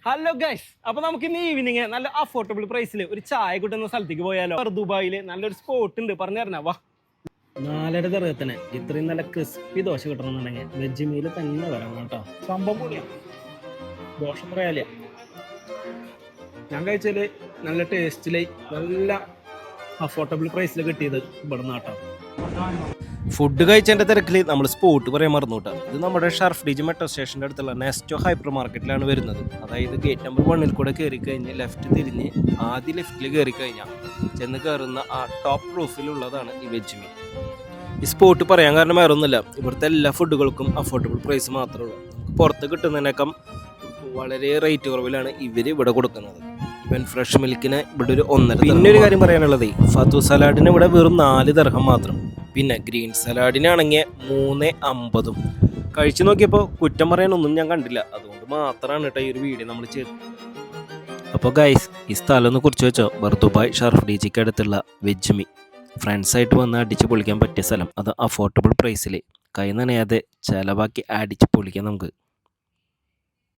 Hello guys, അപ്പൊ നമുക്ക് ഇന്ന് ഈവനിങ് നല്ല അഫോർഡബിൾ പ്രൈസിൽ ഒരു ചായ കിട്ടുന്ന സ്ഥലത്തേക്ക് പോയാലോ. ദുബായില് നല്ലൊരു സ്പോട്ട് ഉണ്ട്, പറഞ്ഞു തരണ വാ. 4:30 ദർഹത്തിന് ഇത്രയും നല്ല ക്രിസ്പി ദോശ കിട്ടണമെന്നുണ്ടെങ്കിൽ വെജ് മീൽ തന്നെ വരണം കേട്ടോ. സംഭവം പൊളിയാണ്, ദോഷം പറയാല. ഞാൻ കഴിച്ചാല് നല്ല ടേസ്റ്റില് നല്ല അഫോർഡബിൾ പ്രൈസിൽ കിട്ടിയത് ഇവിടെ നിന്നാട്ടോ. ഫുഡ് കഴിച്ചതിൻ്റെ തിരക്കിൽ നമ്മൾ സ്പോട്ട് പറയാൻ മറന്നു കേട്ടോ. ഇത് നമ്മുടെ ഷർഫ്ഡിജ് മെട്രോ സ്റ്റേഷൻ്റെ അടുത്തുള്ള നെസ്റ്റോ ഹൈപ്പർ മാർക്കറ്റിലാണ് വരുന്നത്. അതായത് ഗേറ്റ് നമ്പർ 1 കൂടെ കയറി കഴിഞ്ഞ് ലെഫ്റ്റ് തിരിഞ്ഞ് ആദ്യം ലെഫ്റ്റിൽ കയറി കഴിഞ്ഞാൽ ചെന്ന് കയറുന്ന ആ ടോപ്പ് റൂഫിലുള്ളതാണ് ഈ വെജ് മീൽ. ഈ സ്പോട്ട് പറയാൻ കാരണം വേറെ ഒന്നുമില്ല, ഇവിടുത്തെ എല്ലാ ഫുഡുകൾക്കും അഫോർഡബിൾ പ്രൈസ് മാത്രമേ ഉള്ളൂ. നമുക്ക് പുറത്ത് കിട്ടുന്നതിനേക്കാൾ വളരെ റേറ്റ് കുറവിലാണ് ഇവർ ഇവിടെ കൊടുക്കുന്നത്. ഇവൻ ഫ്രഷ് മിൽക്കിന് ഇവിടെ ഒരു 1.5. പിന്നെ ഒരു കാര്യം പറയാനുള്ളത്, ഫത്തു സലാഡിന് ഇവിടെ വെറും 4 ദർഹം മാത്രം. പിന്നെ ഗ്രീൻ സലാഡിനാണെങ്കിൽ 3.50. കഴിച്ചു നോക്കിയപ്പോൾ കുറ്റം പറയാനൊന്നും ഞാൻ കണ്ടില്ല. അതുകൊണ്ട് മാത്രമാണ് കേട്ടോ ഈ ഒരു വീഡിയോ നമ്മൾ ചെയ്തത്. അപ്പോൾ ഗൈസ്, ഈ സ്ഥലം ഒന്ന് കുറിച്ച് വെച്ചോ. ദുബായ് ഷർഫ്ഡിജിക്ക് അടുത്തുള്ള വെജ് മീൽ ഫ്രണ്ട്സായിട്ട് വന്ന് അടിച്ച് പൊളിക്കാൻ പറ്റിയ സ്ഥലം. അത് അഫോർഡബിൾ പ്രൈസിൽ കൈ നനയാതെ ചിലവാക്കി അടിച്ച് പൊളിക്കാം നമുക്ക്.